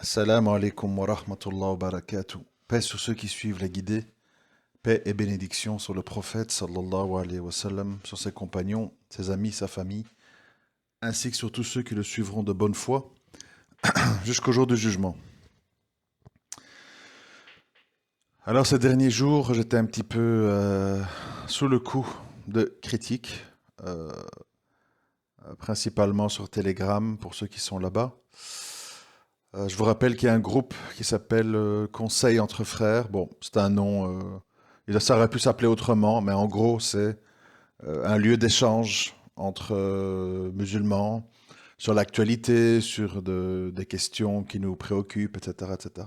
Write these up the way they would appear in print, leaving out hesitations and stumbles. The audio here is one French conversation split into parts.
Assalamu alaikum wa rahmatullah wa barakatuh. Paix sur ceux qui suivent la guidée, paix et bénédiction sur le prophète sallallahu alayhi wa sallam, sur ses compagnons, ses amis, sa famille, ainsi que sur tous ceux qui le suivront de bonne foi jusqu'au jour du jugement. Alors ces derniers jours, j'étais un petit peu sous le coup de critiques, euh, principalement sur Telegram pour ceux qui sont là-bas. Je vous rappelle qu'il y a un groupe qui s'appelle Conseil entre frères. Bon, c'est un nom, ça aurait pu s'appeler autrement, mais en gros, c'est un lieu d'échange entre musulmans sur l'actualité, sur des questions qui nous préoccupent, etc., etc.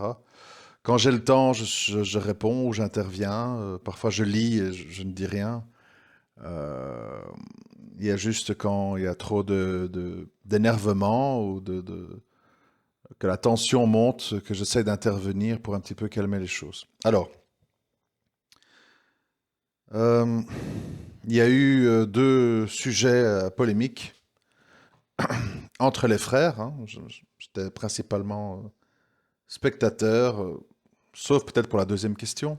Quand j'ai le temps, je réponds ou j'interviens. Parfois, je lis et je ne dis rien. Euh, il y a juste quand il y a trop d'énervement ou que la tension monte, que j'essaie d'intervenir pour un petit peu calmer les choses. Alors, euh, il y a eu deux sujets polémiques entre les frères. Hein. J'étais principalement spectateur, sauf peut-être pour la deuxième question.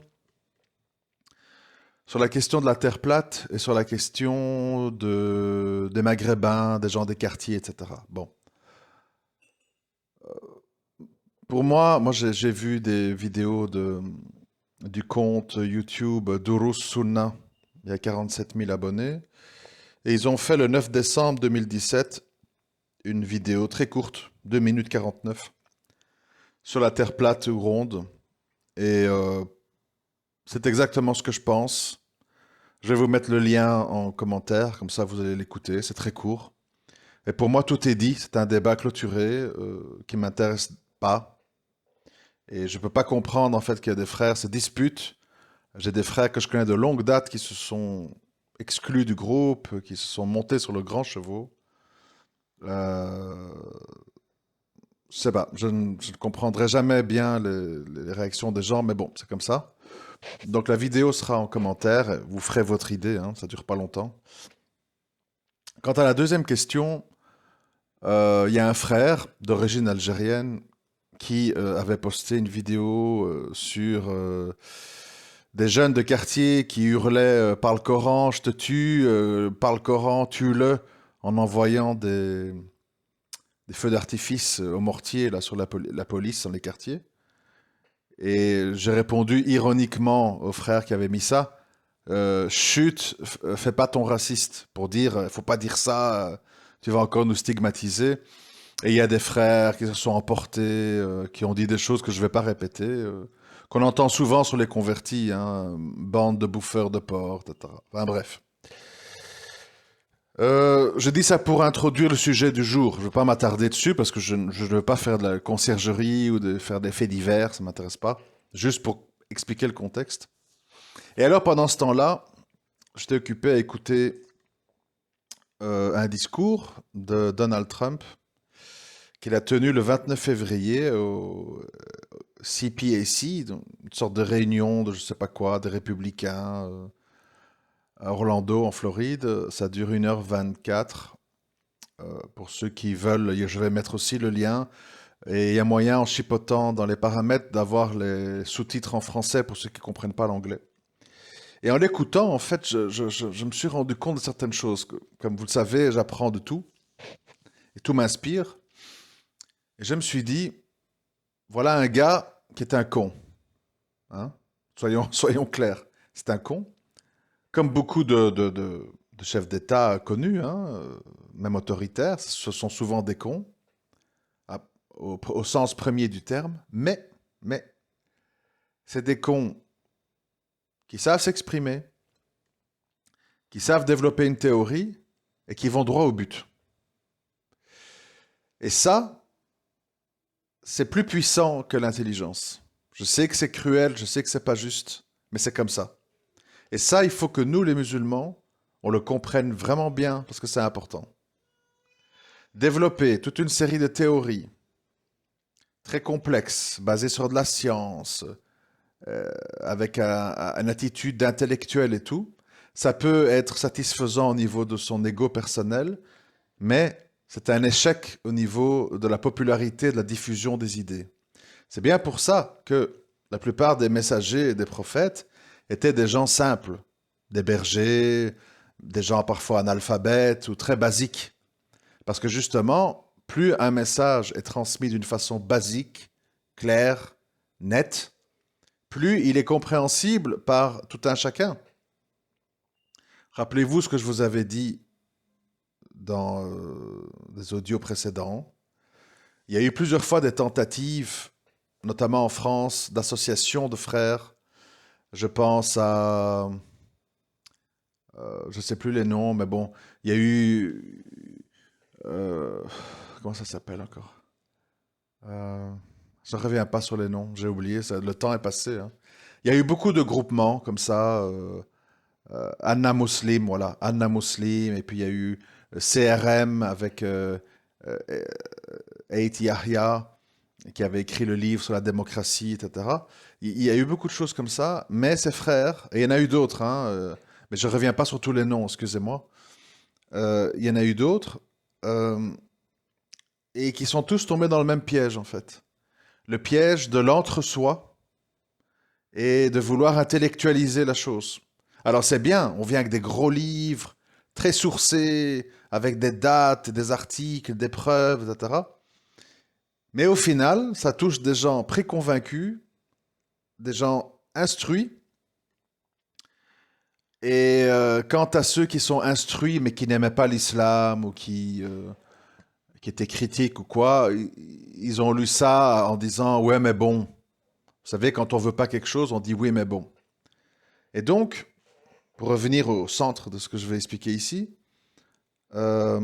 Sur la question de la Terre plate et sur la question des Maghrébins, des gens des quartiers, etc. Bon. Pour moi j'ai vu des vidéos du compte YouTube Durus Sunna. Il y a 47 000 abonnés. Et ils ont fait le 9 décembre 2017 une vidéo très courte, 2 minutes 49, sur la Terre plate ou ronde. Et c'est exactement ce que je pense. Je vais vous mettre le lien en commentaire, comme ça vous allez l'écouter. C'est très court. Et pour moi, tout est dit. C'est un débat clôturé qui m'intéresse pas. Et je peux pas comprendre en fait qu'il y a des frères se disputent. J'ai des frères que je connais de longue date qui se sont exclus du groupe, qui se sont montés sur le grand chevaux. Euh, je sais pas, je ne comprendrai jamais bien les réactions des gens, mais bon, c'est comme ça. Donc la vidéo sera en commentaire, vous ferez votre idée, hein, ça dure pas longtemps. Quant à la deuxième question, il y a un frère d'origine algérienne qui avait posté une vidéo sur des jeunes de quartier qui hurlaient par le Coran, je te tue, par le Coran, tue-le, en envoyant des feux d'artifice au mortier là, sur la police dans les quartiers. Et j'ai répondu ironiquement au frère qui avait mis ça, chut, fais pas ton raciste, pour dire, faut pas dire ça, tu vas encore nous stigmatiser. Et il y a des frères qui se sont emportés, qui ont dit des choses que je vais pas répéter, qu'on entend souvent sur les convertis, hein, bande de bouffeurs de porc, etc. Enfin bref. Je dis ça pour introduire le sujet du jour. Je ne veux pas m'attarder dessus parce que je ne veux pas faire de la conciergerie ou de faire des faits divers, ça m'intéresse pas. Juste pour expliquer le contexte. Et alors pendant ce temps-là, j'étais occupé à écouter un discours de Donald Trump qu'il a tenu le 29 février au CPAC, une sorte de réunion de je sais pas quoi, des républicains à Orlando en Floride. Ça dure 1h24. Pour ceux qui veulent, je vais mettre aussi le lien. Et il y a moyen, en chipotant dans les paramètres, d'avoir les sous-titres en français pour ceux qui ne comprennent pas l'anglais. Et en l'écoutant, en fait, je me suis rendu compte de certaines choses. Comme vous le savez, j'apprends de tout. Et tout m'inspire. Et je me suis dit, voilà un gars qui est un con. Hein. Soyons clairs. C'est un con. Comme beaucoup de chefs d'État connus, hein, même autoritaires, ce sont souvent des cons. Au sens premier du terme, mais, c'est des cons qui savent s'exprimer, qui savent développer une théorie et qui vont droit au but. Et ça, c'est plus puissant que l'intelligence. Je sais que c'est cruel, je sais que c'est pas juste, mais c'est comme ça. Et ça, il faut que nous, les musulmans, on le comprenne vraiment bien parce que c'est important. Développer toute une série de théories très complexes, basées sur de la science, avec une attitude d'intellectuel et tout, ça peut être satisfaisant au niveau de son ego personnel, mais c'est un échec au niveau de la popularité, de la diffusion des idées. C'est bien pour ça que la plupart des messagers et des prophètes étaient des gens simples, des bergers, des gens parfois analphabètes ou très basiques. Parce que justement, plus un message est transmis d'une façon basique, claire, nette, plus il est compréhensible par tout un chacun. Rappelez-vous ce que je vous avais dit dans des audios précédents. Il y a eu plusieurs fois des tentatives, notamment en France, d'associations de frères. Je pense à, je ne sais plus les noms, mais bon, il y a eu, euh, comment ça s'appelle encore? Je ne reviens pas sur les noms, j'ai oublié, le temps est passé, hein. Il y a eu beaucoup de groupements comme ça, Anna Muslim, voilà, Anna Muslim, et puis il y a eu CRM avec euh, Ait Yahya, qui avait écrit le livre sur la démocratie, etc. Il y a eu beaucoup de choses comme ça, mais ses frères, et il y en a eu d'autres, hein, mais je ne reviens pas sur tous les noms, excusez-moi, il y en a eu d'autres, euh, et qui sont tous tombés dans le même piège, en fait. Le piège de l'entre-soi et de vouloir intellectualiser la chose. Alors c'est bien, on vient avec des gros livres, très sourcés, avec des dates, des articles, des preuves, etc. Mais au final, ça touche des gens préconvaincus, des gens instruits. Et quant à ceux qui sont instruits mais qui n'aimaient pas l'islam ou qui étaient critiques ou quoi, ils ont lu ça en disant ouais mais bon. Vous savez, quand on veut pas quelque chose, on dit oui mais bon. Et donc, pour revenir au centre de ce que je vais expliquer ici, euh,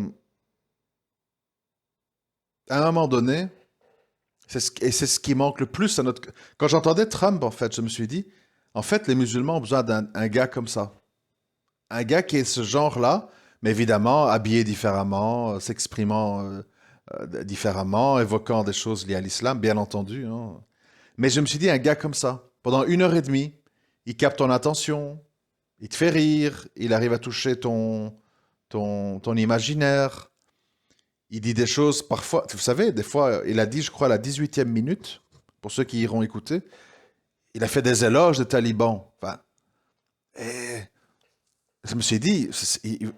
à un moment donné, et c'est ce qui manque le plus à notre... Quand j'entendais Trump, en fait, je me suis dit, en fait, les musulmans ont besoin d'un gars comme ça. Un gars qui est ce genre-là, mais évidemment habillé différemment, s'exprimant différemment, évoquant des choses liées à l'islam, bien entendu, hein. Mais je me suis dit, un gars comme ça, pendant 1 heure et demie, il capte ton attention, il te fait rire, il arrive à toucher ton imaginaire, il dit des choses parfois, vous savez, des fois, il a dit, je crois, à la 18e minute, pour ceux qui iront écouter, il a fait des éloges des talibans. Enfin, et je me suis dit,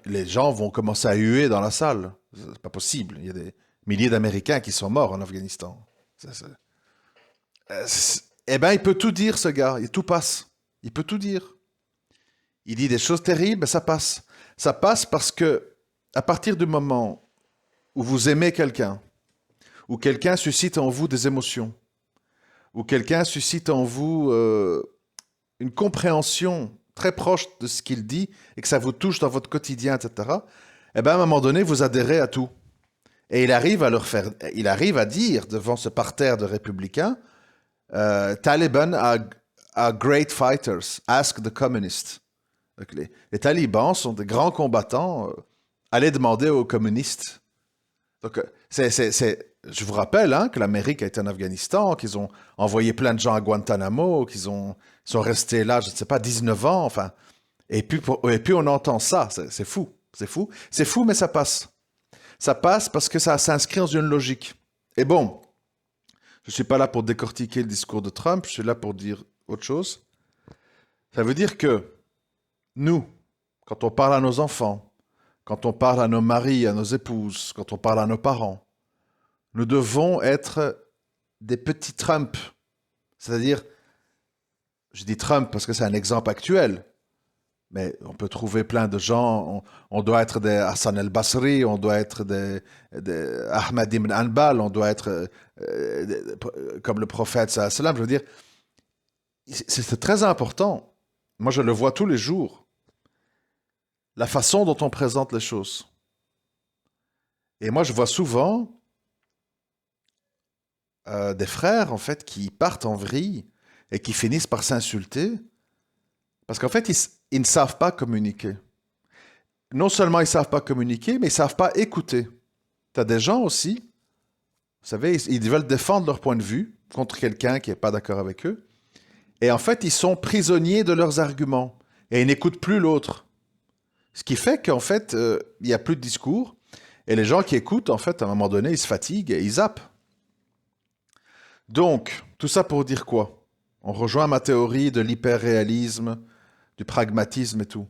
les gens vont commencer à huer dans la salle. C'est pas possible. Il y a des milliers d'Américains qui sont morts en Afghanistan. Eh ben, il peut tout dire, ce gars. Et tout passe. Il peut tout dire. Il dit des choses terribles, mais ça passe. Ça passe parce que, à partir du moment où vous aimez quelqu'un, où quelqu'un suscite en vous des émotions, où quelqu'un suscite en vous une compréhension très proche de ce qu'il dit et que ça vous touche dans votre quotidien, etc., eh ben, à un moment donné, vous adhérez à tout. Et il arrive à dire devant ce parterre de républicains, Taliban are great fighters, ask the communists. Donc, les talibans sont des grands combattants, allez demander aux communistes. Donc, je vous rappelle hein, que l'Amérique a été en Afghanistan, qu'ils ont envoyé plein de gens à Guantanamo, sont restés là, je ne sais pas, 19 ans, enfin. Et puis on entend ça, c'est fou, c'est fou. C'est fou, mais ça passe. Ça passe parce que ça s'inscrit dans une logique. Et bon, je ne suis pas là pour décortiquer le discours de Trump, je suis là pour dire autre chose. Ça veut dire que nous, quand on parle à nos enfants, quand on parle à nos maris, à nos épouses, quand on parle à nos parents, nous devons être des petits Trump. C'est-à-dire, je dis Trump parce que c'est un exemple actuel, mais on peut trouver plein de gens. On doit être des Hassan el-Basri, on doit être des Ahmad ibn Hanbal, on doit être comme le prophète, sallallahu alayhi wa sallam. Je veux dire, c'est très important. Moi, je le vois tous les jours. La façon dont on présente les choses. Et moi, je vois souvent des frères, en fait, qui partent en vrille et qui finissent par s'insulter parce qu'en fait, ils ne savent pas communiquer. Non seulement ils ne savent pas communiquer, mais ils ne savent pas écouter. Tu as des gens aussi, vous savez, ils veulent défendre leur point de vue contre quelqu'un qui n'est pas d'accord avec eux. Et en fait, ils sont prisonniers de leurs arguments et ils n'écoutent plus l'autre. Ce qui fait qu'en fait, il n'y a plus de discours. Et les gens qui écoutent, en fait, à un moment donné, ils se fatiguent et ils zappent. Donc, Tout ça pour dire quoi? On rejoint ma théorie de l'hyperréalisme, du pragmatisme et tout.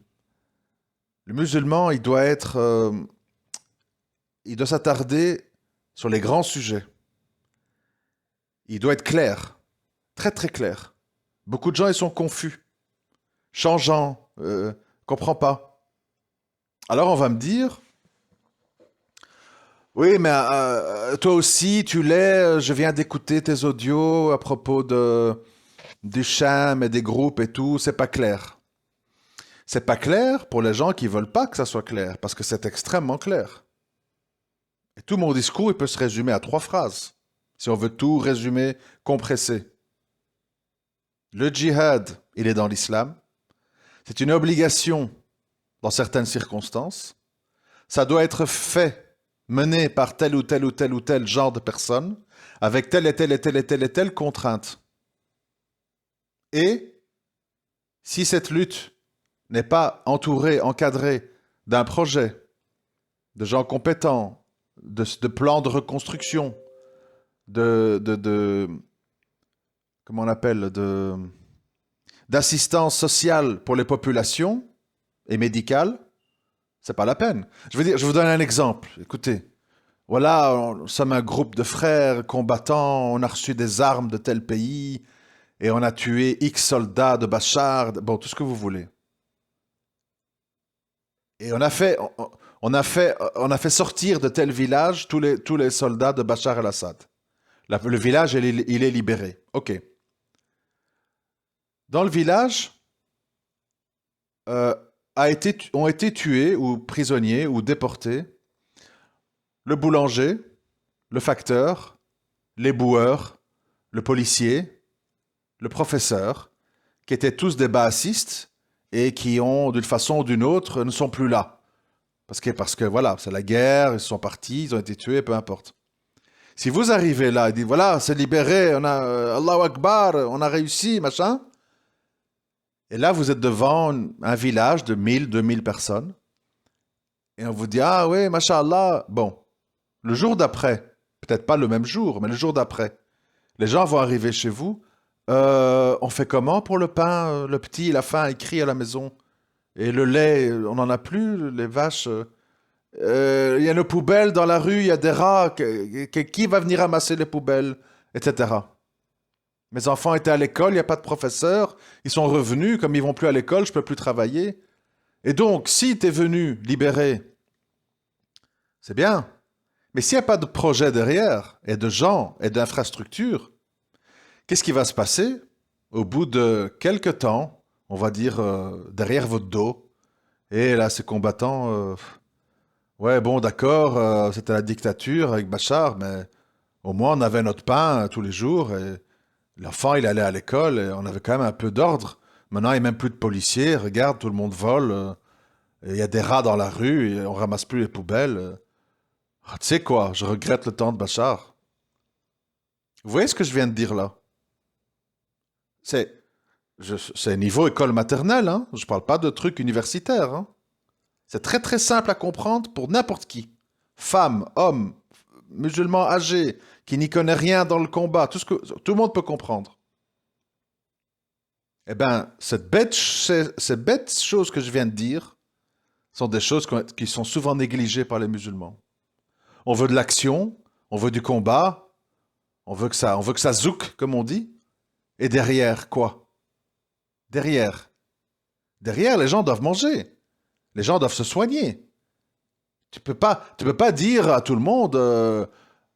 Le musulman, il doit s'attarder sur les grands sujets. Il doit être clair, très très clair. Beaucoup de gens, ils sont confus, changeants, comprend pas. Alors on va me dire, oui, mais toi aussi, tu l'es. Je viens d'écouter tes audios à propos du cham et des groupes et tout. C'est pas clair. C'est pas clair pour les gens qui veulent pas que ça soit clair, parce que c'est extrêmement clair. Et tout mon discours, il peut se résumer à 3 phrases, si on veut tout résumer, compresser. Le djihad, il est dans l'islam. C'est une obligation dans certaines circonstances. Ça doit être fait, mené par tel ou tel ou tel ou tel genre de personne, avec telle et telle et telle et telle et telle contrainte. Et si cette lutte n'est pas entourée, encadrée d'un projet, de gens compétents, de plans de reconstruction, comment on appelle, d'assistance sociale pour les populations et médicale, c'est pas la peine. Je veux dire, je vous donne un exemple. Écoutez, voilà, nous sommes un groupe de frères combattants, on a reçu des armes de tel pays et on a tué X soldats de Bachar, bon, tout ce que vous voulez. Et on a fait sortir de tel village tous les soldats de Bachar el-Assad. Le village, il est libéré. OK. Dans le village, ont été tués ou prisonniers ou déportés le boulanger, le facteur, les boueurs, le policier, le professeur, qui étaient tous des bassistes et qui ont, d'une façon ou d'une autre, ne sont plus là. Parce que voilà, c'est la guerre, ils sont partis, ils ont été tués, peu importe. Si vous arrivez là et dites, voilà, c'est libéré, on a, Allahu Akbar, on a réussi, machin, et là, vous êtes devant un village de 1000, 2000 personnes. Et on vous dit, ah oui, mashallah. Bon, le jour d'après, peut-être pas le même jour, mais le jour d'après, les gens vont arriver chez vous. On fait comment pour le pain? Le petit, il a faim, il crie à la maison. Et le lait, on n'en a plus, les vaches. Il y a une poubelle dans la rue, il y a des rats. Qui va venir ramasser les poubelles? Etc. Mes enfants étaient à l'école, il n'y a pas de professeur. Ils sont revenus, comme ils vont plus à l'école, je peux plus travailler. Et donc, si tu es venu libérer, c'est bien. Mais s'il n'y a pas de projet derrière, et de gens, et d'infrastructures, qu'est-ce qui va se passer? Au bout de quelques temps, on va dire derrière votre dos, et là, ces combattants, ouais, bon, d'accord, c'était la dictature avec Bachar, mais au moins on avait notre pain tous les jours, et l'enfant, il allait à l'école et on avait quand même un peu d'ordre. Maintenant, il n'y a même plus de policiers. Regarde, tout le monde vole. Il y a des rats dans la rue et on ramasse plus les poubelles. Ah, tu sais quoi, je regrette le temps de Bachar. Vous voyez ce que je viens de dire là? C'est, c'est niveau école maternelle, hein? Je parle pas de trucs universitaires, hein? C'est très très simple à comprendre pour n'importe qui. Femme, homme, musulman âgé, qui n'y connaît rien dans le combat, tout le monde peut comprendre. Eh bien, ces bêtes choses que je viens de dire sont des choses qui sont souvent négligées par les musulmans. On veut de l'action, on veut du combat, on veut que ça zouk, comme on dit. Et derrière, quoi? Derrière, les gens doivent manger. Les gens doivent se soigner. Tu peux pas dire à tout le monde,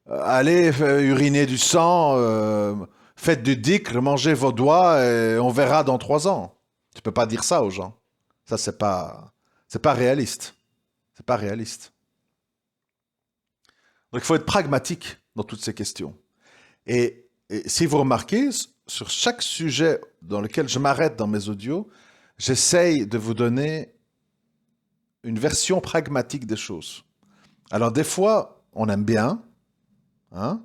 allez uriner du sang, faites du dhikr, mangez vos doigts et on verra dans 3 ans. Tu peux pas dire ça aux gens. Ça, c'est pas réaliste. C'est pas réaliste. Donc, il faut être pragmatique dans toutes ces questions. Et si vous remarquez, sur chaque sujet dans lequel je m'arrête dans mes audios, j'essaye de vous donner une version pragmatique des choses. Alors, des fois, on aime bien, hein?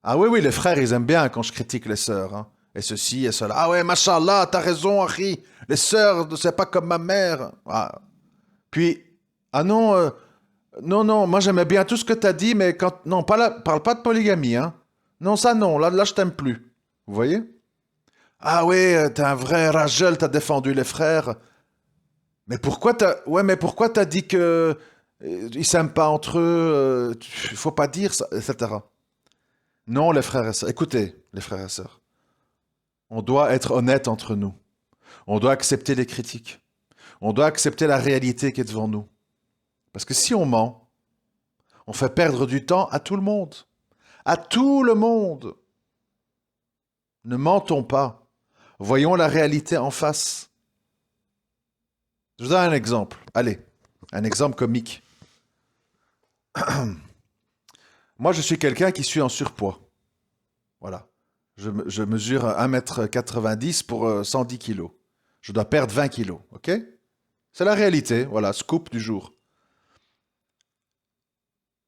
Ah oui, oui, les frères, ils aiment bien quand je critique les sœurs, hein? Et ceci et cela. Ah ouais, machallah, t'as raison, Harry. Les sœurs, c'est pas comme ma mère. Ah. Puis, ah non, non, moi j'aimais bien tout ce que t'as dit, mais quand... Non, parle pas de polygamie, hein? Non, ça non, là je t'aime plus. Vous Vous voyez? Ah oui, t'es un vrai rageux, t'as défendu les frères. Mais pourquoi t'as dit que ils s'aiment pas entre eux, il faut pas dire ça, etc. Non, les frères et sœurs. Écoutez, les frères et sœurs. On doit être honnête entre nous. On doit accepter les critiques. On doit accepter la réalité qui est devant nous. Parce que si on ment, on fait perdre du temps à tout le monde. À tout le monde. Ne mentons pas. Voyons la réalité en face. Je vous donne un exemple. Allez, un exemple comique. Moi, je suis quelqu'un qui suis en surpoids. Voilà. Je mesure 1,90 m pour 110 kilos. Je dois perdre 20 kilos, ok? C'est la réalité, voilà, scoop du jour.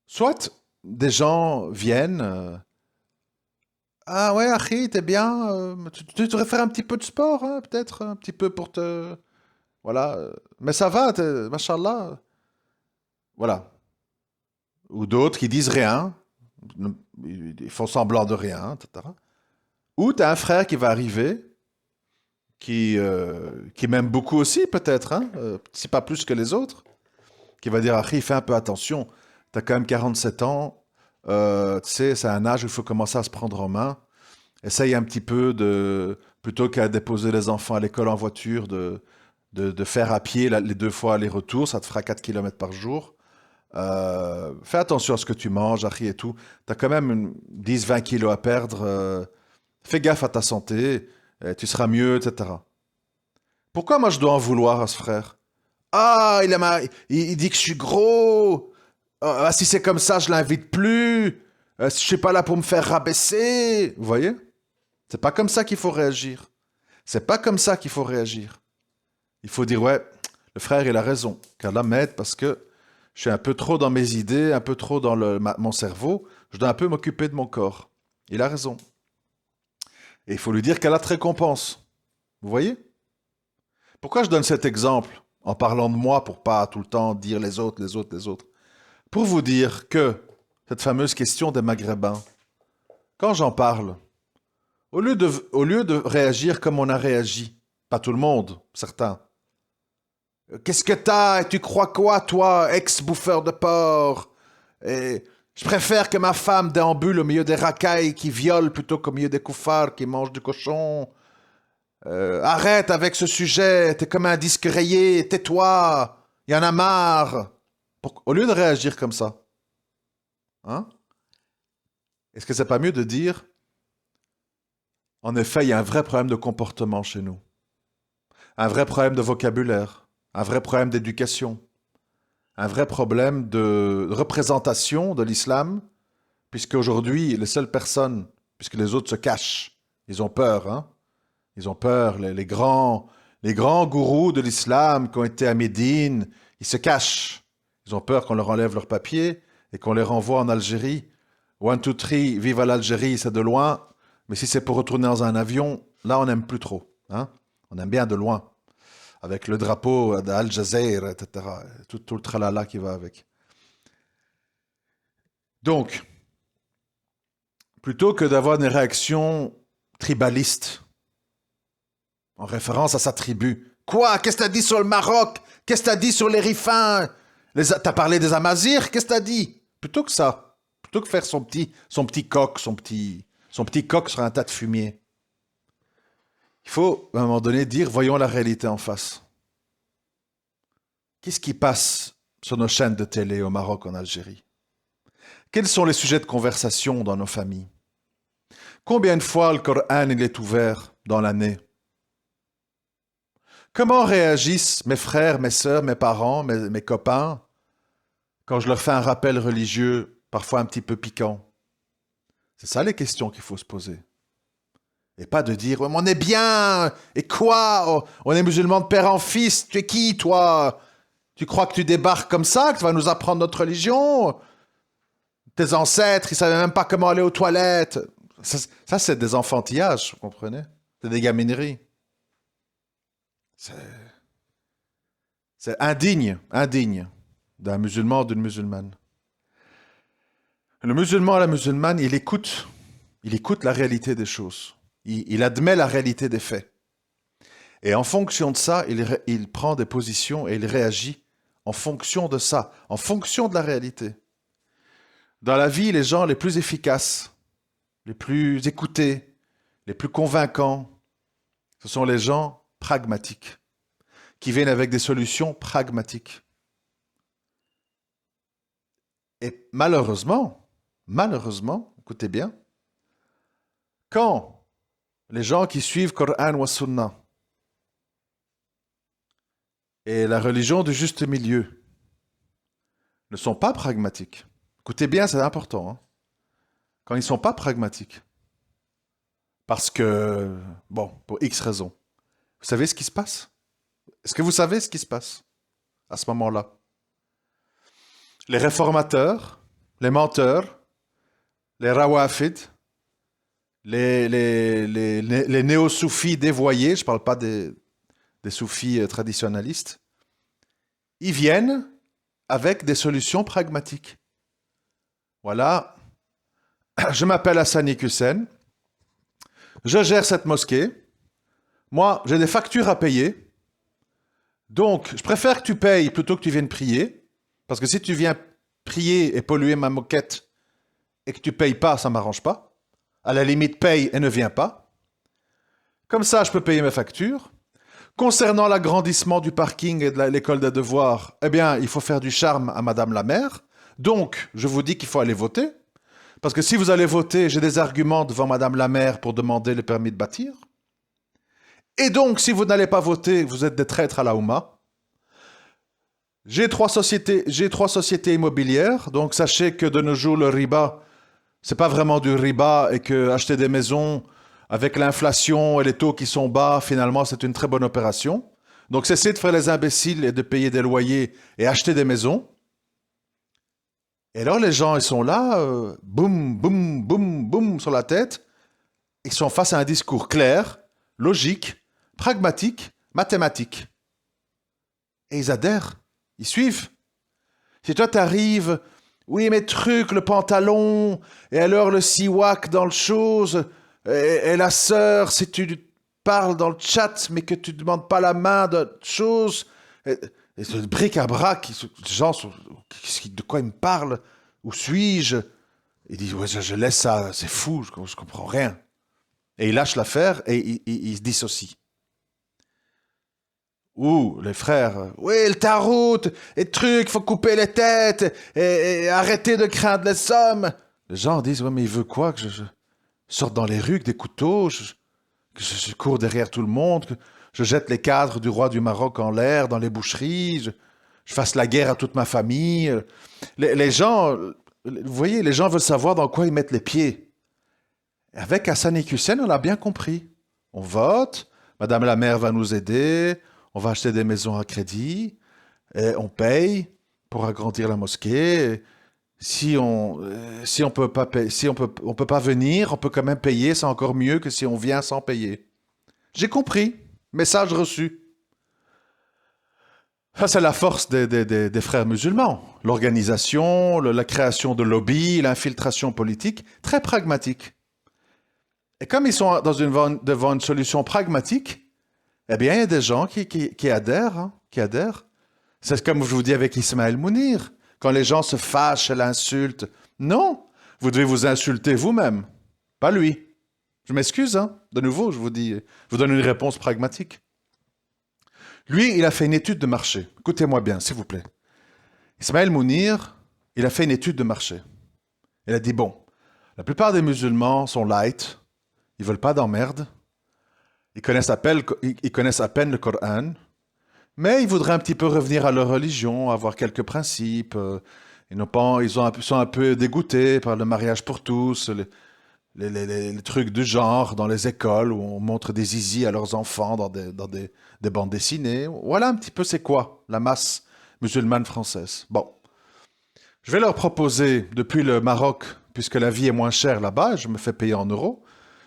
Soit des gens viennent, ah ouais, Achille, t'es bien, tu devrais faire un petit peu de sport, hein, peut-être, un petit peu pour te... Voilà, mais ça va, machallah. Voilà. Ou d'autres qui disent rien, ils font semblant de rien, etc. Ou tu as un frère qui va arriver, qui m'aime beaucoup aussi, peut-être, hein, si pas plus que les autres, qui va dire, Achille, fais un peu attention, tu as quand même 47 ans, tu sais, c'est un âge où il faut commencer à se prendre en main. Essaye un petit peu de, plutôt qu'à déposer les enfants à l'école en voiture, de faire à pied les 2 fois aller-retour, ça te fera 4 km par jour. Fais attention à ce que tu manges, Achille et tout. Tu as quand même 10-20 kilos à perdre. Fais gaffe à ta santé, tu seras mieux, etc. Pourquoi moi je dois en vouloir à ce frère? Ah, il dit que je suis gros. Ah, si c'est comme ça, je l'invite plus. Je suis pas là pour me faire rabaisser. Vous voyez? C'est pas comme ça qu'il faut réagir. C'est pas comme ça qu'il faut réagir. Il faut dire, ouais, le frère, il a raison. Qu'Allah m'aide parce que je suis un peu trop dans mes idées, un peu trop dans mon cerveau. Je dois un peu m'occuper de mon corps. Il a raison. Et il faut lui dire qu'Allah te récompense. Vous voyez? Pourquoi je donne cet exemple en parlant de moi pour pas tout le temps dire les autres, les autres, les autres? Pour vous dire que cette fameuse question des Maghrébins, quand j'en parle, au lieu de réagir comme on a réagi, pas tout le monde, certains. Qu'est-ce que t'as? Tu crois quoi, toi, ex-bouffeur de porc? Et je préfère que ma femme déambule au milieu des racailles qui violent plutôt qu'au milieu des koufars qui mangent du cochon. Arrête avec ce sujet, t'es comme un disque rayé, tais-toi, y en a marre. Au lieu de réagir comme ça, hein, est-ce que c'est pas mieux de dire, en effet, il y a un vrai problème de comportement chez nous, un vrai problème de vocabulaire, un vrai problème d'éducation, un vrai problème de représentation de l'islam, puisque aujourd'hui, les seules personnes, puisque les autres se cachent, ils ont peur, hein, ils ont peur, les grands gourous de l'islam qui ont été à Médine, ils se cachent. Ils ont peur qu'on leur enlève leurs papiers et qu'on les renvoie en Algérie. One, two, three, vive à l'Algérie, c'est de loin. Mais si c'est pour retourner dans un avion, là, on n'aime plus trop, hein. On aime bien de loin, avec le drapeau d'Al Jazeera, etc. Tout le tralala qui va avec. Donc, plutôt que d'avoir des réactions tribalistes, en référence à sa tribu. Quoi? Qu'est-ce que t'as dit sur le Maroc? Qu'est-ce que t'as dit sur les Rifains? T'as parlé des Amazirs? Qu'est-ce que t'as dit? Plutôt que ça. Plutôt que faire son petit coq, son petit coq sur un tas de fumier. Il faut, à un moment donné, dire, voyons la réalité en face. Qu'est-ce qui passe sur nos chaînes de télé au Maroc, en Algérie? Quels sont les sujets de conversation dans nos familles? Combien de fois le Coran il est ouvert dans l'année? Comment réagissent mes frères, mes sœurs, mes parents, mes copains quand je leur fais un rappel religieux, parfois un petit peu piquant? C'est ça les questions qu'il faut se poser. Et pas de dire, ouais, mais on est bien, et quoi? Oh, on est musulmans de père en fils, tu es qui toi? Tu crois que tu débarques comme ça, que tu vas nous apprendre notre religion? Tes ancêtres, ils savaient même pas comment aller aux toilettes. Ça c'est des enfantillages, vous comprenez? C'est des gamineries. C'est C'est indigne d'un musulman ou d'une musulmane. Le musulman et la musulmane, il écoute la réalité des choses. Il admet la réalité des faits. Et en fonction de ça, il prend des positions et il réagit en fonction de ça, en fonction de la réalité. Dans la vie, les gens les plus efficaces, les plus écoutés, les plus convaincants, ce sont les gens pragmatiques, qui viennent avec des solutions pragmatiques. Et malheureusement, écoutez bien, quand les gens qui suivent Coran ou Sunna et la religion du juste milieu ne sont pas pragmatiques, écoutez bien, c'est important, hein, quand ils ne sont pas pragmatiques, parce que, bon, pour X raisons, vous savez ce qui se passe? Est-ce que vous savez ce qui se passe à ce moment-là? Les réformateurs, les menteurs, les rawafid, les néo-soufis dévoyés, je ne parle pas des soufis traditionnalistes, ils viennent avec des solutions pragmatiques. Voilà, je m'appelle Hassani Hussein, je gère cette mosquée, moi j'ai des factures à payer, donc je préfère que tu payes plutôt que tu viennes prier, parce que si tu viens prier et polluer ma moquette et que tu payes pas, ça m'arrange pas. À la limite, paye et ne viens pas. Comme ça, je peux payer mes factures. Concernant l'agrandissement du parking et de l'école des devoirs, eh bien, il faut faire du charme à Madame la maire. Donc, je vous dis qu'il faut aller voter. Parce que si vous allez voter, j'ai des arguments devant Madame la maire pour demander le permis de bâtir. Et donc, si vous n'allez pas voter, vous êtes des traîtres à la Oumma. J'ai trois sociétés immobilières. Donc, sachez que de nos jours, le riba, c'est pas vraiment du riba et que acheter des maisons avec l'inflation et les taux qui sont bas, finalement, c'est une très bonne opération. Donc, cessez de faire les imbéciles et de payer des loyers et acheter des maisons. Et alors, les gens, ils sont là, boum, boum, boum, boum, sur la tête. Ils sont face à un discours clair, logique, pragmatique, mathématique. Et ils adhèrent, ils suivent. Si toi, t'arrives, oui, mais truc, le pantalon, et alors le siwak dans le chose, et la sœur, si tu parles dans le chat, mais que tu ne demandes pas la main de chose, et ce bric-à-brac, les gens, de quoi ils me parlent? Où suis-je? Ils disent, ouais, je laisse ça, c'est fou, je comprends rien. Et ils lâchent l'affaire et ils se dissocient. Ou les frères, oui, le tarot, et truc, faut couper les têtes, et arrêter de craindre les sommes. Les gens disent, ouais, mais il veut quoi? Que je sorte dans les rues avec des couteaux, que je cours derrière tout le monde, que je jette les cadres du roi du Maroc en l'air dans les boucheries, je fasse la guerre à toute ma famille. Les gens, vous voyez, les gens veulent savoir dans quoi ils mettent les pieds. Et avec Hassani Hussein, on l'a bien compris. On vote, Madame la maire va nous aider, on va acheter des maisons à crédit, et on paye pour agrandir la mosquée. Si on peut pas payer, si on peut pas venir, on peut quand même payer, c'est encore mieux que si on vient sans payer. J'ai compris. Message reçu. Ça, c'est la force des frères musulmans. L'organisation, la création de lobbies, l'infiltration politique, très pragmatique. Et comme ils sont devant une solution pragmatique, eh bien, il y a des gens qui adhèrent, hein, qui adhèrent. C'est comme je vous dis avec Ismaël Mounir. Quand les gens se fâchent, l'insultent. Non, vous devez vous insulter vous-même, pas lui. Je m'excuse, hein. De nouveau, je vous donne une réponse pragmatique. Lui, il a fait une étude de marché. Écoutez-moi bien, s'il vous plaît. Ismaël Mounir, il a fait une étude de marché. Il a dit, bon, la plupart des musulmans sont light, ils veulent pas d'emmerde, ils connaissent à peine le Coran, mais ils voudraient un petit peu revenir à leur religion, avoir quelques principes. Ils sont un peu dégoûtés par le mariage pour tous, les trucs du genre dans les écoles où on montre des zizis à leurs enfants dans des bandes dessinées. Voilà un petit peu c'est quoi la masse musulmane française. Bon, je vais leur proposer, depuis le Maroc, puisque la vie est moins chère là-bas, je me fais payer en euros,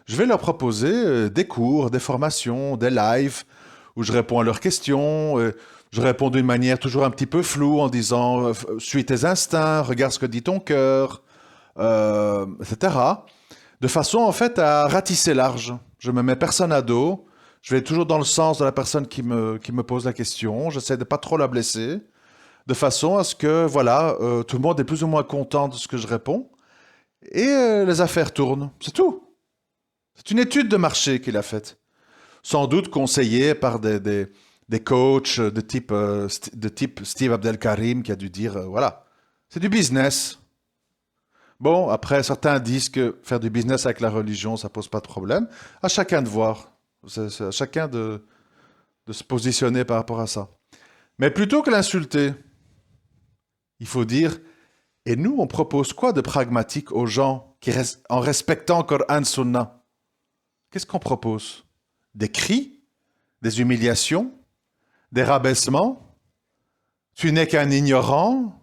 je vais leur proposer des cours, des formations, des lives, où je réponds à leurs questions. Je réponds d'une manière toujours un petit peu floue en disant suis tes instincts, regarde ce que dit ton cœur, etc. de façon en fait à ratisser large. Je me mets personne à dos, je vais toujours dans le sens de la personne qui me pose la question, j'essaie de pas trop la blesser, de façon à ce que voilà, tout le monde est plus ou moins content de ce que je réponds, et les affaires tournent, c'est tout. C'est une étude de marché qu'il a faite. Sans doute conseillé par des coachs de type Steve Abdelkarim qui a dû dire, voilà, c'est du business. Bon, après, certains disent que faire du business avec la religion, ça pose pas de problème. À chacun de voir. C'est à chacun de se positionner par rapport à ça. Mais plutôt que l'insulter, il faut dire, et nous, on propose quoi de pragmatique aux gens en respectant Coran Sunna? Qu'est-ce qu'on propose? Des cris? Des humiliations? Des rabaissements? Tu n'es qu'un ignorant?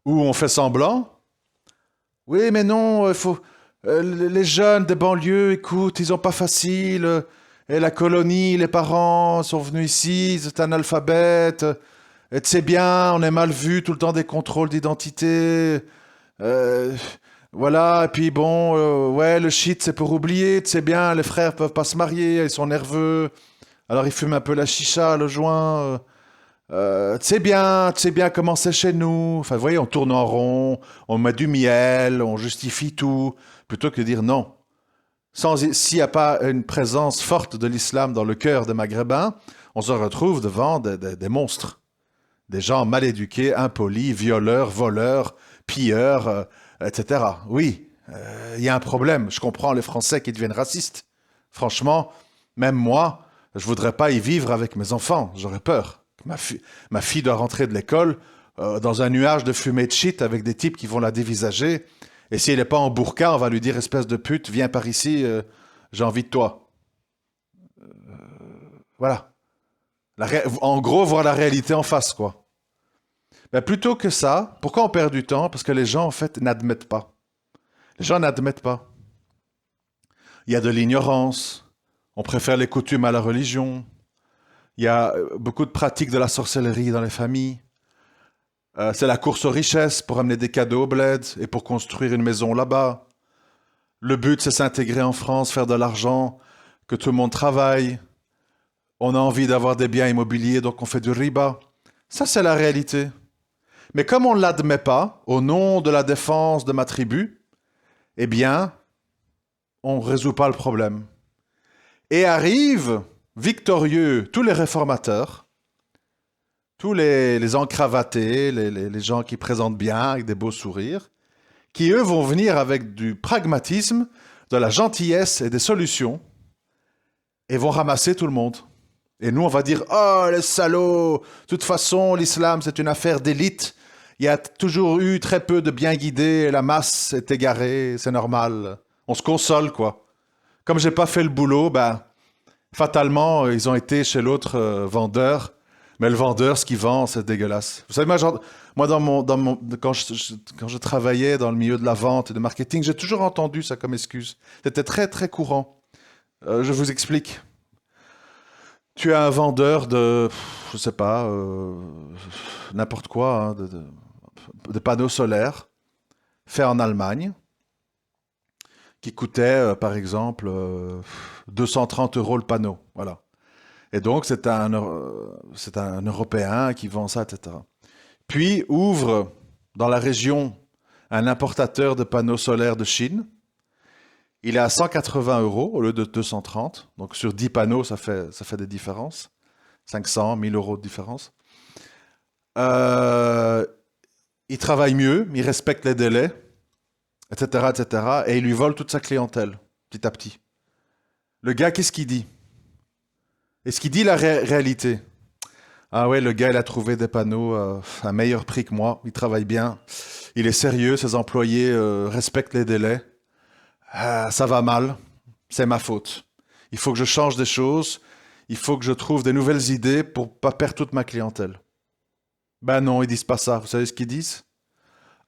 Ou on fait semblant? Oui, mais non, il faut. Les jeunes des banlieues, écoute, ils ont pas facile. Et la colonie, les parents sont venus ici, c'est un alphabet. Et tu sais bien, on est mal vu, tout le temps des contrôles d'identité. Euh, voilà, et puis bon, ouais, le shit, c'est pour oublier, tu sais bien, les frères peuvent pas se marier, ils sont nerveux. Alors ils fument un peu la chicha, le joint. Tu sais bien comment c'est chez nous. Enfin, vous voyez, on tourne en rond, on met du miel, on justifie tout, plutôt que de dire non. S'il n'y a pas une présence forte de l'islam dans le cœur des Maghrébins, on se retrouve devant des monstres. Des gens mal éduqués, impolis, violeurs, voleurs, pilleurs, etc. Oui, il y a un problème. Je comprends les Français qui deviennent racistes. Franchement, même moi, je voudrais pas y vivre avec mes enfants. J'aurais peur. Ma fille doit rentrer de l'école dans un nuage de fumée de shit avec des types qui vont la dévisager. Et si elle n'est pas en burqa, on va lui dire espèce de pute, viens par ici, j'ai envie de toi. Voilà. En gros, voir la réalité en face, quoi. Ben, plutôt que ça, pourquoi on perd du temps? Parce que les gens, en fait, n'admettent pas. Les gens n'admettent pas. Il y a de l'ignorance. On préfère les coutumes à la religion. Il y a beaucoup de pratiques de la sorcellerie dans les familles. C'est la course aux richesses pour amener des cadeaux au bled et pour construire une maison là-bas. Le but, c'est s'intégrer en France, faire de l'argent, que tout le monde travaille. On a envie d'avoir des biens immobiliers, donc on fait du riba. Ça, c'est la réalité. Mais comme on ne l'admet pas, au nom de la défense de ma tribu, eh bien, on ne résout pas le problème. Et arrivent, victorieux, tous les réformateurs, tous les encravatés, les gens qui présentent bien, avec des beaux sourires, qui, eux, vont venir avec du pragmatisme, de la gentillesse et des solutions, et vont ramasser tout le monde. Et nous, on va dire, oh, les salauds, de toute façon, l'islam, c'est une affaire d'élite. Il y a toujours eu très peu de bien guidés, la masse est égarée, c'est normal. On se console, quoi. Comme j'ai pas fait le boulot, ben, fatalement, ils ont été chez l'autre vendeur. Mais le vendeur, ce qu'il vend, c'est dégueulasse. Vous savez, moi quand je travaillais dans le milieu de la vente et de marketing, j'ai toujours entendu ça comme excuse. C'était très, très courant. Je vous explique. Tu es un vendeur de, je sais pas, n'importe quoi, hein, de panneaux solaires faits en Allemagne, qui coûtaient, par exemple, 230 € le panneau. Voilà. Et donc, c'est un Européen qui vend ça, etc. Puis ouvre dans la région un importateur de panneaux solaires de Chine. Il est à 180 € au lieu de 230. Donc sur 10 panneaux, ça fait des différences. 500, 1000 € de différence. Euh, il travaille mieux, il respecte les délais, etc., etc. Et il lui vole toute sa clientèle, petit à petit. Le gars, qu'est-ce qu'il dit? Est-ce qu'il dit la réalité? Ah ouais, le gars, il a trouvé des panneaux à meilleur prix que moi. Il travaille bien. Il est sérieux. Ses employés respectent les délais. Ah, ça va mal. C'est ma faute. Il faut que je change des choses. Il faut que je trouve des nouvelles idées pour pas perdre toute ma clientèle. Ben non, ils disent pas ça. Vous savez ce qu'ils disent?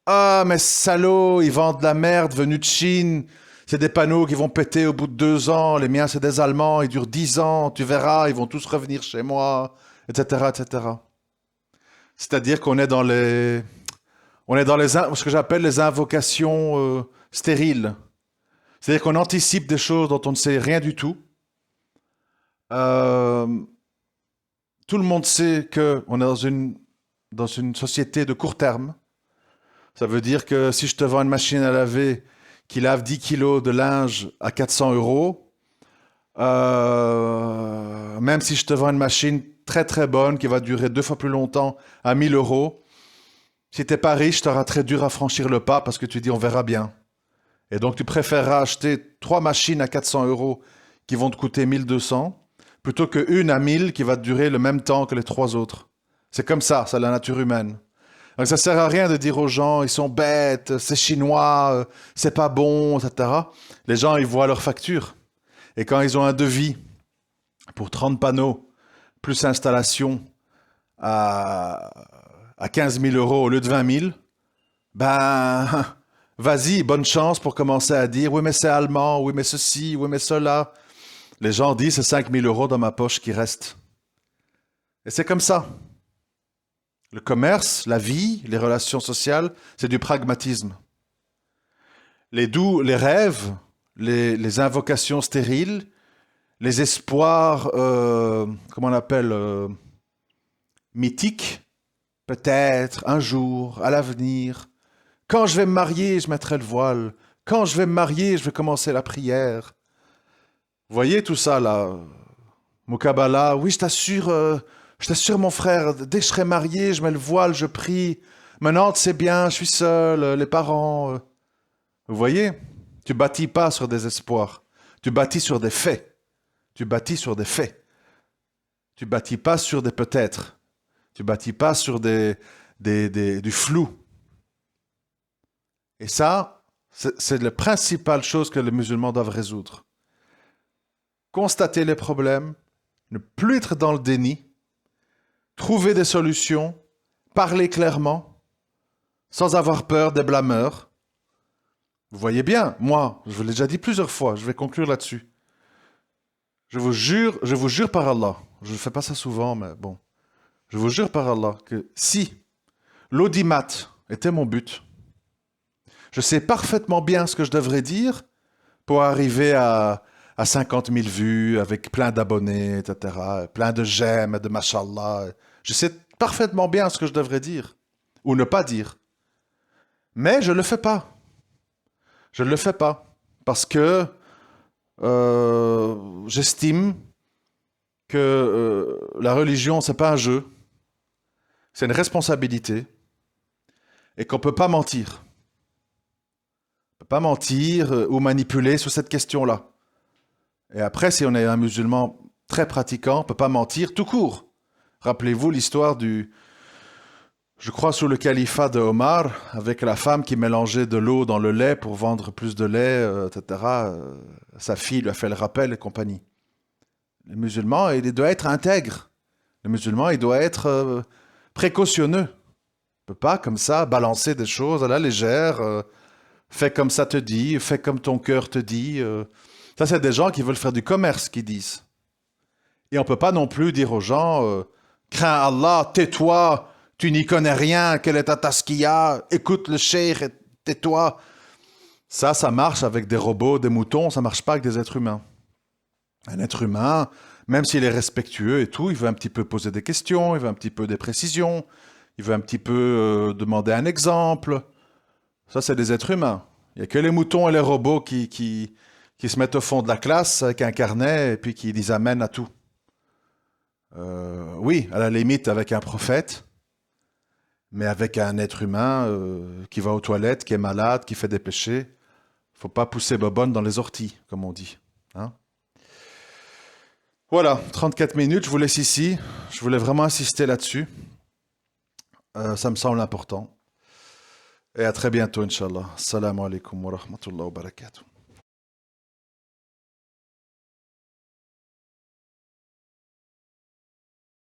Ah, mais salauds, ils vendent de la merde venue de Chine. C'est des panneaux qui vont péter au bout de 2 ans. Les miens, c'est des Allemands. Ils durent 10 ans. Tu verras, ils vont tous revenir chez moi, etc., etc. C'est-à-dire qu'on est dans ce que j'appelle les invocations stériles. C'est-à-dire qu'on anticipe des choses dont on ne sait rien du tout. Euh, Tout le monde sait qu'on est dans une société de court terme. Ça veut dire que si je te vends une machine à laver qui lave 10 kilos de linge à 400 euros, même si je te vends une machine très très bonne qui va durer 2 fois plus longtemps à 1000 euros, si t'es pas riche, t'auras très dur à franchir le pas parce que tu dis on verra bien. Et donc tu préféreras acheter 3 machines à 400 euros qui vont te coûter 1200 plutôt qu'une à 1000 qui va te durer le même temps que les 3 autres. C'est comme ça, c'est la nature humaine. Donc ça sert à rien de dire aux gens, ils sont bêtes, c'est chinois, c'est pas bon, etc. Les gens, ils voient leur facture. Et quand ils ont un devis pour 30 panneaux, plus installation à, à 15 000 euros au lieu de 20 000, ben, vas-y, bonne chance pour commencer à dire, oui mais c'est allemand, oui mais ceci, oui mais cela. Les gens disent, c'est 5 000 euros dans ma poche qui restent. Et c'est comme ça. Le commerce, la vie, les relations sociales, c'est du pragmatisme. Les rêves, les invocations stériles, les espoirs, comment on appelle, mythiques, peut-être, un jour, à l'avenir. Quand je vais me marier, je mettrai le voile. Quand je vais me marier, je vais commencer la prière. Vous voyez tout ça là, Moukabala, oui, je t'assure mon frère, dès que je serai marié, je mets le voile, je prie. Maintenant, c'est bien, je suis seul, les parents. Vous voyez, tu bâtis pas sur des espoirs, tu bâtis sur des faits. Tu bâtis sur des faits. Tu bâtis pas sur des peut-être. Tu bâtis pas sur du flou. Et ça, c'est la principale chose que les musulmans doivent résoudre. Constater les problèmes, ne plus être dans le déni, trouver des solutions, parler clairement, sans avoir peur des blâmeurs. Vous voyez bien, moi, je vous l'ai déjà dit plusieurs fois, je vais conclure là-dessus. Je vous jure par Allah, je ne fais pas ça souvent, mais bon, je vous jure par Allah que si l'audimat était mon but, je sais parfaitement bien ce que je devrais dire pour arriver à 50 000 vues, avec plein d'abonnés, etc., plein de j'aime, de mashallah. Je sais parfaitement bien ce que je devrais dire, ou ne pas dire. Mais je ne le fais pas. Je ne le fais pas. Parce que j'estime que la religion, c'est pas un jeu. C'est une responsabilité. Et qu'on ne peut pas mentir. On ne peut pas mentir ou manipuler sur cette question-là. Et après, si on est un musulman très pratiquant, on ne peut pas mentir tout court. Rappelez-vous l'histoire je crois sous le califat de Omar, avec la femme qui mélangeait de l'eau dans le lait pour vendre plus de lait, etc. Sa fille lui a fait le rappel et compagnie. Le musulman, il doit être intègre. Le musulman, il doit être précautionneux. Il ne peut pas, comme ça, balancer des choses à la légère. Fais comme ça te dit, fais comme ton cœur te dit. Ça, c'est des gens qui veulent faire du commerce, qui disent. Et on ne peut pas non plus dire aux gens crains Allah, tais-toi, tu n'y connais rien, quelle est ta taskiya, écoute le cheikh et tais-toi. Ça marche avec des robots, des moutons, ça marche pas avec des êtres humains. Un être humain, même s'il est respectueux et tout, il veut un petit peu poser des questions, il veut un petit peu des précisions, il veut un petit peu demander un exemple. Ça, c'est des êtres humains. Il n'y a que les moutons et les robots qui se mettent au fond de la classe avec un carnet et puis qui disent amen à tout. Oui, à la limite avec un prophète, mais avec un être humain qui va aux toilettes, qui est malade, qui fait des péchés, faut pas pousser bobonne dans les orties, comme on dit. Hein. Voilà, 34 minutes, je vous laisse ici. Je voulais vraiment insister là-dessus. Ça me semble important. Et à très bientôt, Inch'Allah. Assalamu alaikum wa rahmatullahi wa barakatuh.